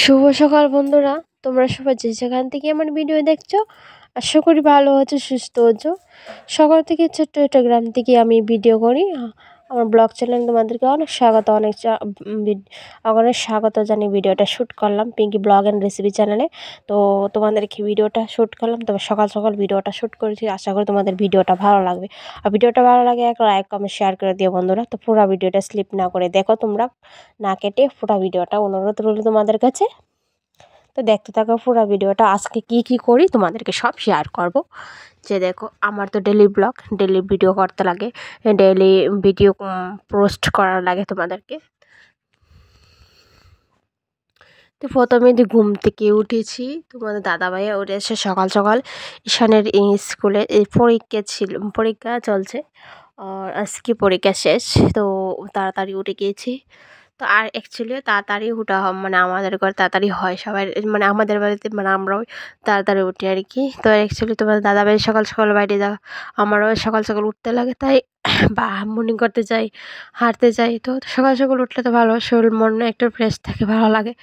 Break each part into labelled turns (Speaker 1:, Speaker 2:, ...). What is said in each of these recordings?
Speaker 1: শুভ সকাল বন্ধুরা, তোমরা সবাই যে যেখান থেকে আমার ভিডিও দেখছো আশা করি ভালো আছো, সুস্থ আছো। সকাল থেকে ছোট্ট একটা গ্রাম থেকে আমি ভিডিও করি। আমার ব্লগ চ্যানেল তোমাদেরকে অনেক স্বাগত, অনেক স্বাগত জানিয়ে ভিডিওটা শ্যুট করলাম পিঙ্কি ব্লগ অ্যান্ড রেসিপি চ্যানেলে। তো তোমাদেরকে ভিডিওটা শ্যুট করলাম, তবে সকাল সকাল ভিডিওটা শ্যুট করেছি। আশা করি তোমাদের ভিডিওটা ভালো লাগবে। আর ভিডিওটা ভালো লাগে এক লাইক কমেন্ট শেয়ার করে দিও বন্ধুরা। তো পুরো ভিডিওটা স্লিপ না করে দেখো, তোমরা না কেটে পুরো ভিডিওটা, অনুরোধ রইল তোমাদের কাছে। তো দেখতে থাকো পুরো ভিডিওটা। আজকে কি করি তোমাদেরকে সব শেয়ার করব। যে দেখো, আমার তো ডেলি ব্লগ, ডেলি ভিডিও করতে লাগে, ডেলি ভিডিও পোস্ট করার লাগে তোমাদেরকে। তো প্রথমে ঘুম থেকে উঠেছি, তোমাদের দাদাভাইয়া উঠে এসে সকাল সকাল ঈশানের স্কুলে পরীক্ষা চলছে। আর আজকে পরীক্ষা শেষ, তো তাড়াতাড়ি উঠে গিয়েছি। তো আর অ্যাকচুয়ালি তাড়াতাড়ি ওঠা মানে আমাদের ঘরে তাড়াতাড়ি হয় সবাই, মানে আমাদের বাড়িতে, মানে আমরাও তাড়াতাড়ি উঠি আর কি। তো অ্যাকচুয়ালি তোমার দাদাভাই সকাল সকাল বাইরে যাওয়া, আমারও সকাল সকাল উঠতে লাগে, তাই বা মর্নিং করতে যাই, হাঁটতে যাই। তো সকাল সকাল উঠলে তো ভালো, শরীর মন একটু ফ্রেশ থাকে, ভালো লাগে।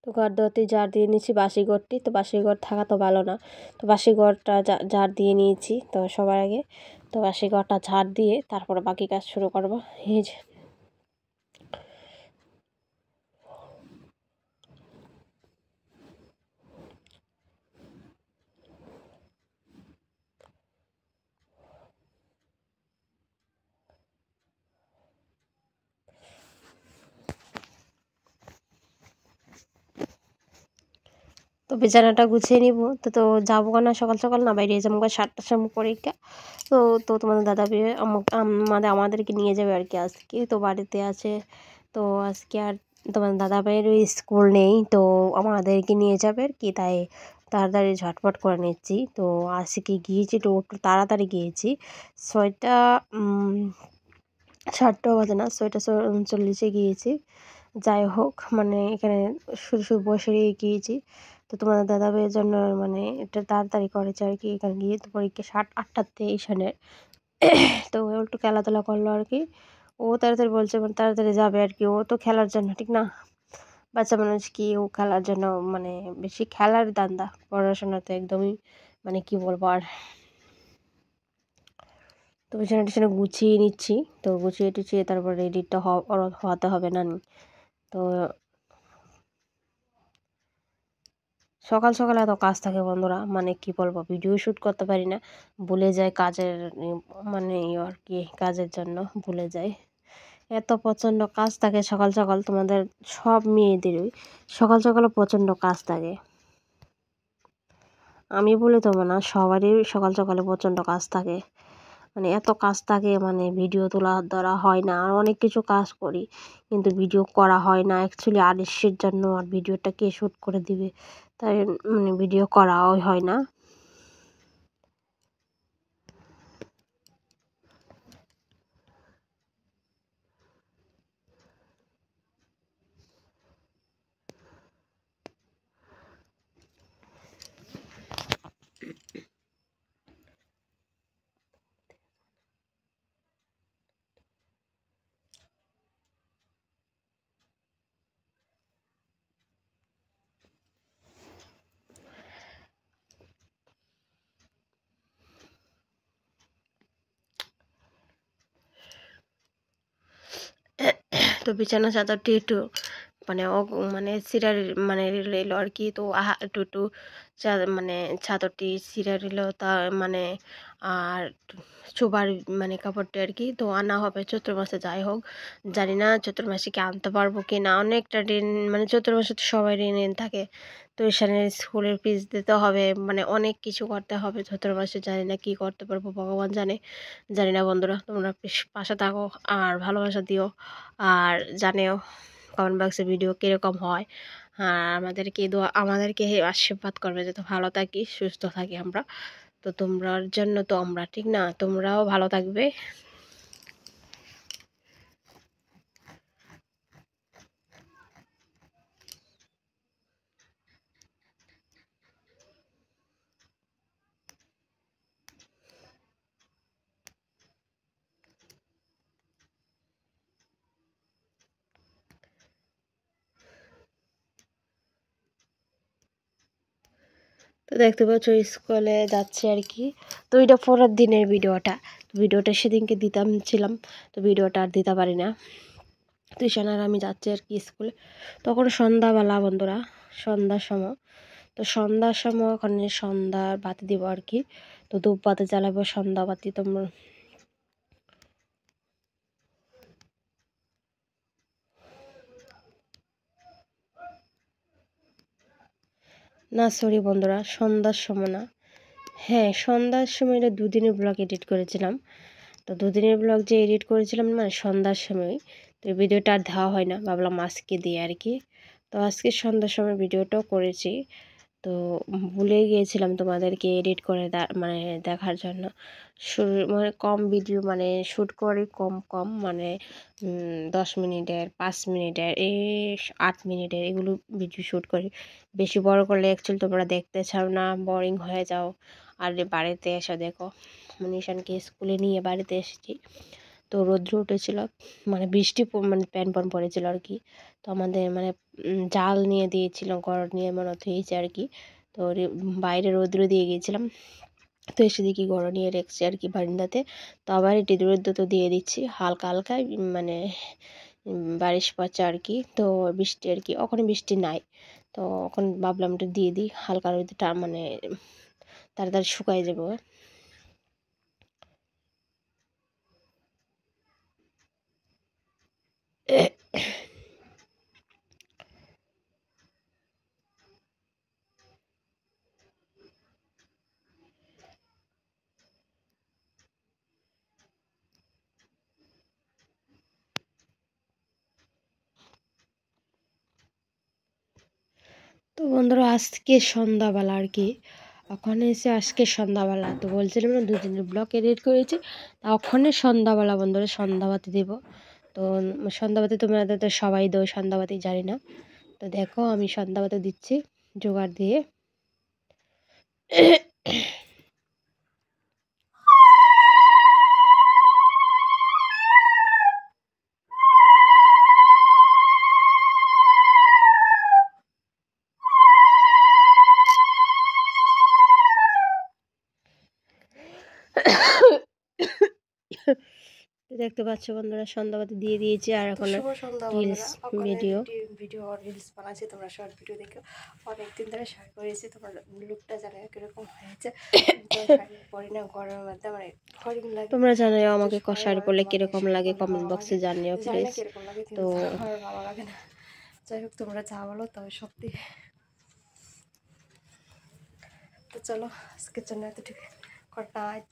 Speaker 1: তো ঘর দোয়াতে ঝাড় দিয়ে নিয়েছি, বাসি ঘরটি। তো বাসি ঘর থাকা তো ভালো না, তো বাসি ঘরটা ঝাড় দিয়ে নিয়েছি তো সবার আগে। তো বাসি ঘরটা ঝাড় দিয়ে তারপরে বাকি কাজ শুরু করবো। এই যে তো বিছানাটা গুছিয়ে নিব। তো যাবো না সকাল সকাল, না বাইরে যাবো 7টার সময় পরীক্ষা। তো তো তোমাদের দাদা ভাই আমাদেরকে নিয়ে যাবে আর কি আজকে, তো বাড়িতে আছে। তো আজকে আর তোমাদের দাদা ভাইয়েরও স্কুল নেই, তো আমাদেরকে নিয়ে যাবে আর কি, তাই তাড়াতাড়ি ঝটপট করে নিচ্ছি। তো আজকে গিয়েছি, একটু তাড়াতাড়ি গিয়েছি। 6টা 7টাও বাজে না, 6টা 40 গিয়েছি। যাই হোক, মানে এখানে শুধু শুধু বসে গিয়েছি। তো তোমাদের দাদাভাইয়ের জন্য মানে এটা তাড়াতাড়ি করেছে আর কি। এখানে গিয়ে তো পরীক্ষা 8টাতে ঈশানের। তো ও একটু খেলাধুলা করলো আর কি। ও তাড়াতাড়ি বলছে, মানে তাড়াতাড়ি যাবে আর কি। ও তো খেলার জন্য, ঠিক না? বাচ্চা মানুষ কি, ও খেলার জন্য, মানে বেশি খেলার ধান্দা, পড়াশোনা তো একদমই, মানে কি বলবো আর। তো বিছানা টিছানা গুছিয়ে নিচ্ছি। তো গুছিয়ে টুছিয়ে তারপর রেডিটা হওয়াতে হবে না। তো সকাল সকাল এত কাজ থাকে বন্ধুরা, মানে কি বলবো, ভিডিও শ্যুট করতে পারি না, ভুলে যাই কাজের, মানে আর কি, কাজের জন্য ভুলে যাই। এত প্রচণ্ড কাজ থাকে সকাল সকাল, তোমাদের সব মেয়েদেরই সকাল সকালে প্রচণ্ড কাজ থাকে। আমি বলে দেবো না, সবারই সকাল সকালে প্রচণ্ড কাজ থাকে। মানে এত কাজ থাকে, মানে ভিডিও তোলা ধরা হয় না। আর অনেক কিছু কাজ করি কিন্তু ভিডিও করা হয় না অ্যাকচুয়ালি আলস্যের জন্য। আর ভিডিওটা কে শ্যুট করে দিবে, তাই মানে ভিডিও করাও হয় না। তো বিছানা চাদরটি একটু মানে মানে সিরার মানে এলো আর কি। তো একটু একটু মানে চাদরটি সিরার এলো, তা মানে আর শোবার মানে কাপড়টি আর কি। তো আনা হবে চৈত্র মাসে। যাই হোক, জানি না চৈত্র মাসে কি আনতে পারবো কি না। অনেকটা দিন, মানে চৈত্র মাসে তো সবাই ঋণ থাকে। তো ঈশানের স্কুলের ফিস দিতে হবে, মানে অনেক কিছু করতে হবে চৈত্র মাসে। জানি না কি করতে পারবো, ভগবান জানে। জানি না বন্ধুরা, তোমরা পাশে থাকো আর ভালোবাসা দিও। আর জানেও কমেন্ট বক্সে ভিডিও কীরকম হয়। আর আমাদেরকে আশীর্বাদ করবে যাতে ভালো থাকি, সুস্থ থাকি আমরা। তো তোমরার জন্য তো আমরা, ঠিক না? তোমরাও ভালো থাকবে। দেখতে পাচ্ছ স্কুলে যাচ্ছে আর কি। তো এটা পরের দিনের ভিডিওটা সেদিনকে ছিলাম। তো ভিডিওটা আর দিতে পারি না। তো ঈশান আর আমি যাচ্ছি আর কি স্কুলে। তখন সন্ধ্যাবেলা বন্ধুরা, সন্ধ্যার সময়। তো সন্ধ্যার সময় ওখানে সন্ধ্যার বাতি দিব আর কি। তো ধূপ বাতি জ্বালাবো, সন্ধ্যা বাতি। তোমরা না, সরি বন্ধুরা, সন্ধ্যার সময় না। হ্যাঁ, সন্ধ্যার সময় এটা দুদিনের ব্লগ এডিট করেছিলাম। তো দুদিনের ব্লগ যে এডিট করেছিলাম মানে সন্ধ্যার সময়, তো এই ভিডিওটা আর দেওয়া হয় না, ভাবলাম আজকে দিয়ে আর কি। তো আজকে সন্ধ্যার সময় ভিডিওটাও করেছি। তো ভুলে গিয়েছিলাম তোমাদেরকে এডিট করে মানে দেখার জন্য। মানে কম ভিডিও মানে শ্যুট করি, কম কম মানে 10 মিনিটের, 5 মিনিটের, 8 মিনিটের এগুলো ভিডিও শ্যুট করি। বেশি বড় করলে অ্যাকচুয়ালি তোমরা দেখতে চাও না, বোরিং হয়ে যাও। আর বাড়িতে এসে দেখো, মানে ঈশানকে স্কুলে নিয়ে বাড়িতে এসেছি। তো রৌদ্র উঠেছিল, মানে বৃষ্টি মানে প্যান প্যান পড়েছিল আর কি। তো আমাদের মানে জাল নিয়ে দিয়েছিল, ঘর নিয়ে মনে হয়েছে আর কি। তো বাইরে রৌদ্র দিয়ে গিয়েছিলাম। তো এসে দেখি ঘর নিয়ে রেখেছি আর কি বারান্দাতে। তো আবার এটি রৌদ্র তো দিয়ে দিচ্ছি হালকা হালকা, মানে বারিশ পড়ছে আর কি। তো বৃষ্টি আর কি, ওখানে বৃষ্টি নাই। তো এখন ভাবলাম এটা দিয়ে দিই, হালকা রোদটা মানে তাড়াতাড়ি শুকায় যাবো। তো বন্ধুরা, আজকে সন্ধ্যাবেলা আর কি, ওখানে এসে আজকে সন্ধ্যাবেলা তো বলছিলাম না দুদিনের ব্লগ এডিট করেছি। তা ওখানে সন্ধ্যাবেলা বন্ধুরা সন্ধ্যাবাতি দেব। তো সন্ধ্যাবাতি তোমাদের তো সবাই দেও, সন্ধ্যাবাতি জানি না। তো দেখো আমি সন্ধ্যাবাতি দিচ্ছি জোগাড় দিয়ে। দেখতে পাচ্ছ বন্ধুরা সন্ধ্যাবাতি দিয়ে দিয়েছি। আর এখন রিলস
Speaker 2: রিলস বানাচ্ছি, তোমরা শর্ট ভিডিও দেখো। অনেকদিন ধরে শাড়ি পরেছি, তোমার লুকটা জানো কিরকম হয়েছে। শাড়ি পরি না গরমের মধ্যে, মানে বোরিং লাগে।
Speaker 1: তোমরা জানাও আমাকে শাড়ি পরলে কিরকম লাগে, কমেন্ট বক্সে জানিও
Speaker 2: জানি না
Speaker 1: প্লিজ।
Speaker 2: কিরকম লাগে,
Speaker 1: তো
Speaker 2: কিন্তু আমার ভালো লাগে না। যাই হোক, তোমরা যা বলো তবে সত্যি। তো চলো আজকের জন্য এতটুকু, গুড নাইট।